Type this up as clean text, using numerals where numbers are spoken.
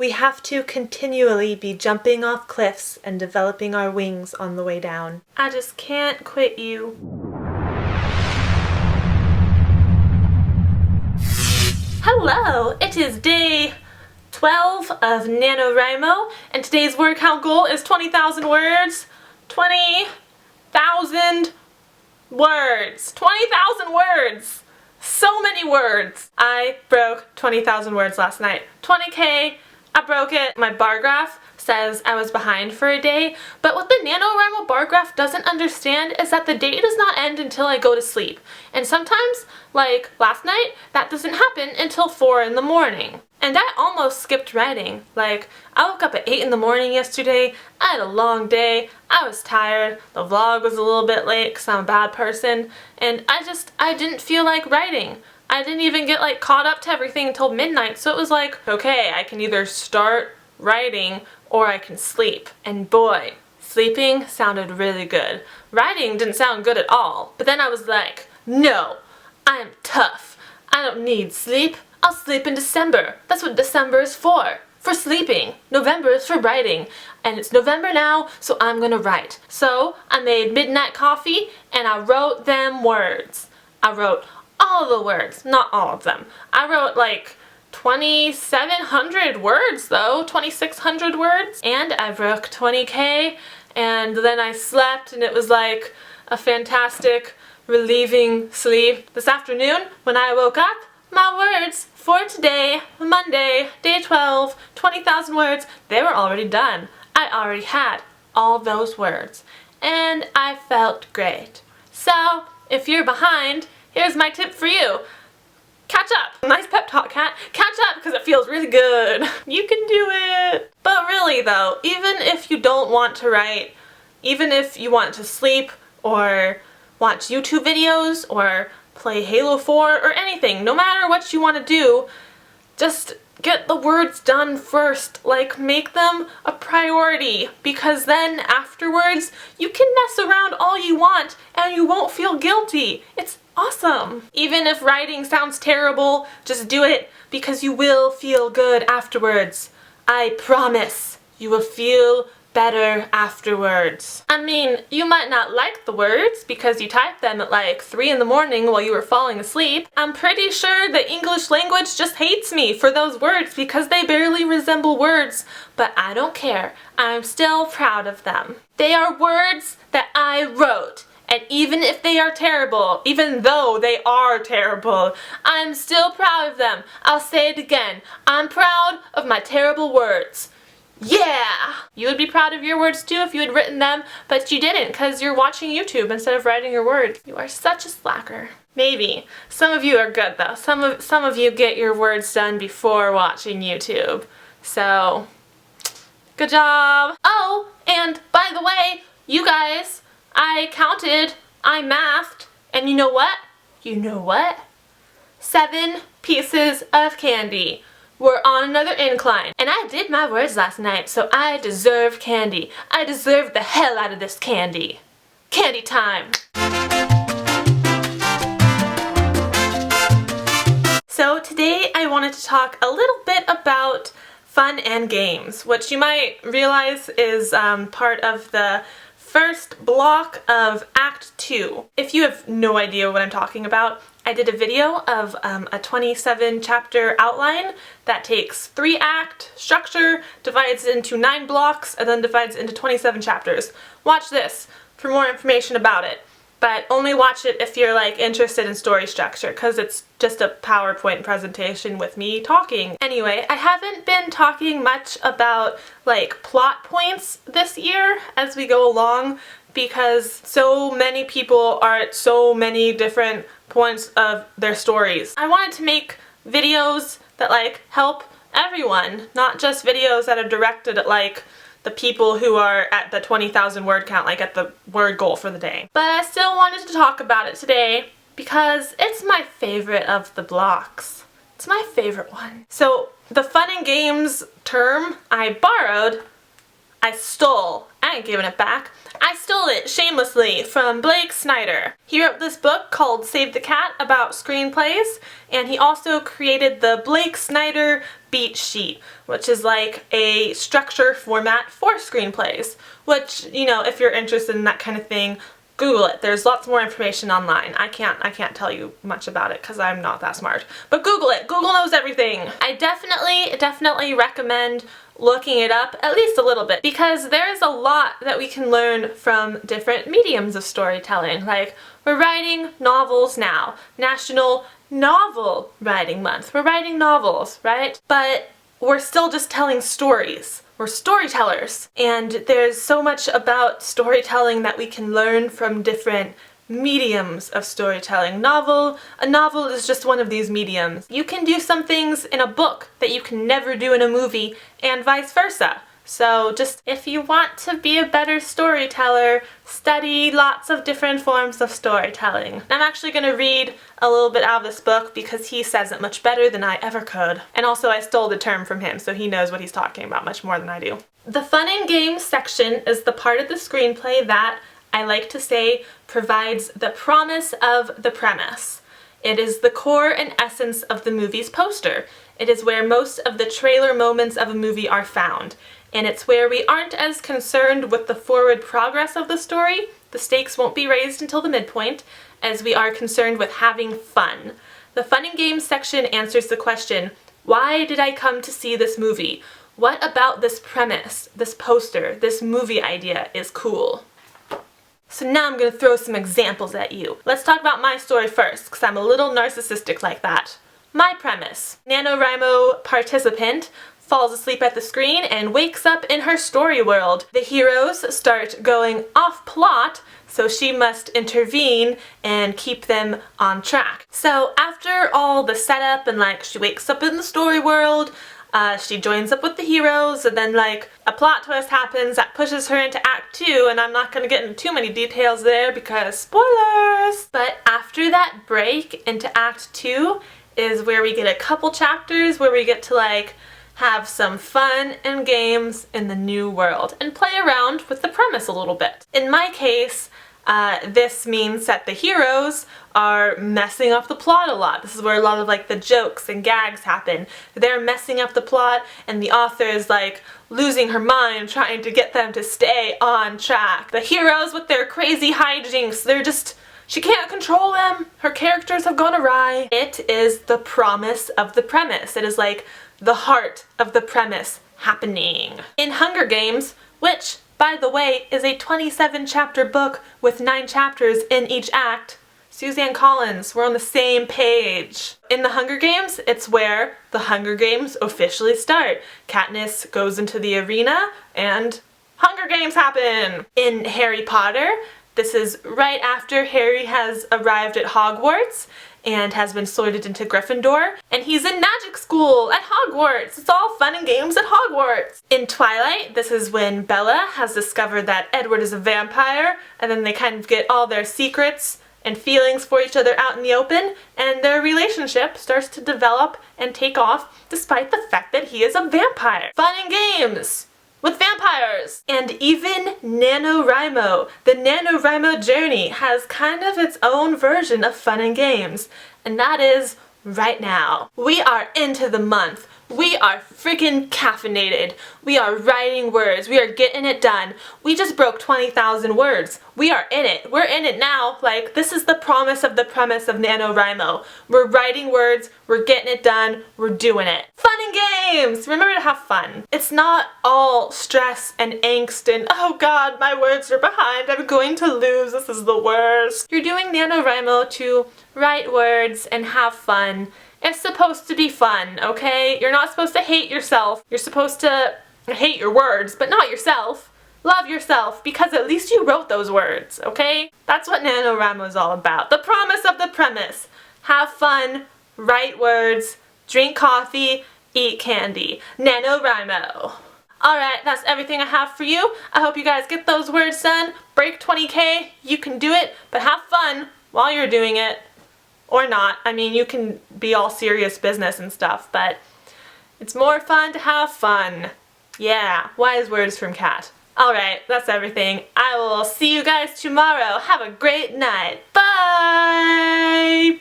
We have to continually be jumping off cliffs and developing our wings on the way down. I just can't quit you. Hello! It is day 12 of NaNoWriMo, and today's word count goal is 20,000 words. 20,000 words! 20,000 words! So many words! I broke 20,000 words last night. 20K, I broke it. My bar graph says I was behind for a day, but what the NaNoWriMo bar graph doesn't understand is that the day does not end until I go to sleep. And sometimes, like last night, that doesn't happen until 4 in the morning. And I almost skipped writing. Like, I woke up at 8 in the morning yesterday, I had a long day, I was tired, the vlog was a little bit late because I'm a bad person, and I didn't feel like writing. I didn't even get like caught up to everything until midnight, so it was like, okay, I can either start writing or I can sleep. And boy, sleeping sounded really good. Writing didn't sound good at all. But then I was like, no, I'm tough. I don't need sleep. I'll sleep in December. That's what December is for sleeping. November is for writing. And it's November now, so I'm gonna write. So I made midnight coffee and I wrote them words. I wrote all the words, not all of them. I wrote like 2,700 words though, 2,600 words. And I broke 20K, and then I slept, and it was like a fantastic, relieving sleep. This afternoon, when I woke up, my words for today, Monday, day 12, 20,000 words, they were already done. I already had all those words, and I felt great. So, if you're behind, here's my tip for you. Catch up. Nice pep talk, Kat. Catch up because it feels really good. You can do it. But really though, even if you don't want to write, even if you want to sleep or watch YouTube videos or play Halo 4 or anything, no matter what you want to do, just get the words done first. Like, make them a priority, because then afterwards you can mess around all you want and you won't feel guilty. It's awesome. Even if writing sounds terrible, just do it because you will feel good afterwards. I promise you will feel better afterwards. I mean, you might not like the words because you typed them at like 3 in the morning while you were falling asleep. I'm pretty sure the English language just hates me for those words because they barely resemble words, but I don't care. I'm still proud of them. They are words that I wrote. And even if they are terrible, even though they are terrible, I'm still proud of them. I'll say it again. I'm proud of my terrible words. Yeah! You would be proud of your words too if you had written them, but you didn't because you're watching YouTube instead of writing your words. You are such a slacker. Maybe. Some of you are good though. Some of you get your words done before watching YouTube. So, good job! Oh, and by the way, you guys, I counted, I mathed, and you know what? You know what? 7 pieces of candy. We're on another incline. And I did my words last night, so I deserve candy. I deserve the hell out of this candy. Candy time! So today I wanted to talk a little bit about fun and games, which you might realize is part of the first block of Act 2. If you have no idea what I'm talking about, I did a video of a 27 chapter outline that takes 3-act structure, divides it into 9 blocks, and then divides it into 27 chapters. Watch this for more information about it, but only watch it if you're like interested in story structure, because it's just a PowerPoint presentation with me talking. Anyway, I haven't been talking much about like plot points this year as we go along because so many people are at so many different points of their stories. I wanted to make videos that like help everyone, not just videos that are directed at like the people who are at the 20,000 word count, like at the word goal for the day. But I still wanted to talk about it today because it's my favorite of the blocks. It's my favorite one. So the fun and games term I borrowed I ain't giving it back, I stole it shamelessly from Blake Snyder. He wrote this book called Save the Cat about screenplays, and he also created the Blake Snyder beat sheet, which is like a structure format for screenplays, which, you know, if you're interested in that kind of thing, Google it. There's lots more information online. I can't tell you much about it because I'm not that smart. But Google it. Google knows everything. I definitely recommend looking it up at least a little bit, because there is a lot that we can learn from different mediums of storytelling. Like, we're writing novels now. National Novel Writing Month. We're writing novels, right? But we're still just telling stories. We're storytellers, and there's so much about storytelling that we can learn from different mediums of storytelling. A novel is just one of these mediums. You can do some things in a book that you can never do in a movie, and vice versa. So just, if you want to be a better storyteller, study lots of different forms of storytelling. I'm actually going to read a little bit out of this book because he says it much better than I ever could. And also I stole the term from him, so he knows what he's talking about much more than I do. The fun and games section is the part of the screenplay that, I like to say, provides the promise of the premise. It is the core and essence of the movie's poster. It is where most of the trailer moments of a movie are found. And it's where we aren't as concerned with the forward progress of the story, the stakes won't be raised until the midpoint, as we are concerned with having fun. The fun and games section answers the question, why did I come to see this movie? What about this premise, this poster, this movie idea is cool? So now I'm going to throw some examples at you. Let's talk about my story first, because I'm a little narcissistic like that. My premise. NaNoWriMo participant falls asleep at the screen and wakes up in her story world. The heroes start going off plot, so she must intervene and keep them on track. So after all the setup and she wakes up in the story world, she joins up with the heroes, and then a plot twist happens that pushes her into Act 2, and I'm not going to get into too many details there because spoilers! But after that break into Act 2 is where we get a couple chapters where we get to have some fun and games in the new world and play around with the premise a little bit. In my case, this means that the heroes are messing up the plot a lot. This is where a lot of the jokes and gags happen. They're messing up the plot, and the author is losing her mind trying to get them to stay on track. The heroes with their crazy hijinks, she can't control them. Her characters have gone awry. It is the promise of the premise. It is the heart of the premise happening. In Hunger Games, which, by the way, is a 27-chapter book with 9 chapters in each act, Suzanne Collins, we're on the same page. In the Hunger Games, it's where the Hunger Games officially start. Katniss goes into the arena and Hunger Games happen. In Harry Potter, this is right after Harry has arrived at Hogwarts and has been sorted into Gryffindor, and he's in magic school at Hogwarts. It's all fun and games at Hogwarts. In Twilight, this is when Bella has discovered that Edward is a vampire, and then they kind of get all their secrets and feelings for each other out in the open, and their relationship starts to develop and take off despite the fact that he is a vampire. Fun and games with vampires! And even NaNoWriMo, the NaNoWriMo journey, has kind of its own version of fun and games, and that is right now. We are into the month. We are freaking caffeinated. We are writing words. We are getting it done. We just broke 20,000 words. We are in it. We're in it now. This is the promise of the premise of NaNoWriMo. We're writing words. We're getting it done. We're doing it. Fun and games! Remember to have fun. It's not all stress and angst and, oh god, my words are behind. I'm going to lose. This is the worst. You're doing NaNoWriMo to write words and have fun. It's supposed to be fun, okay? You're not supposed to hate yourself. You're supposed to hate your words, but not yourself. Love yourself, because at least you wrote those words, okay? That's what NaNoWriMo is all about. The promise of the premise. Have fun, write words, drink coffee, eat candy. NaNoWriMo. Alright, that's everything I have for you. I hope you guys get those words done. Break 20K, you can do it, but have fun while you're doing it. Or not. I mean, you can be all serious business and stuff, but it's more fun to have fun. Yeah, wise words from Kat. Alright, that's everything. I will see you guys tomorrow. Have a great night. Bye!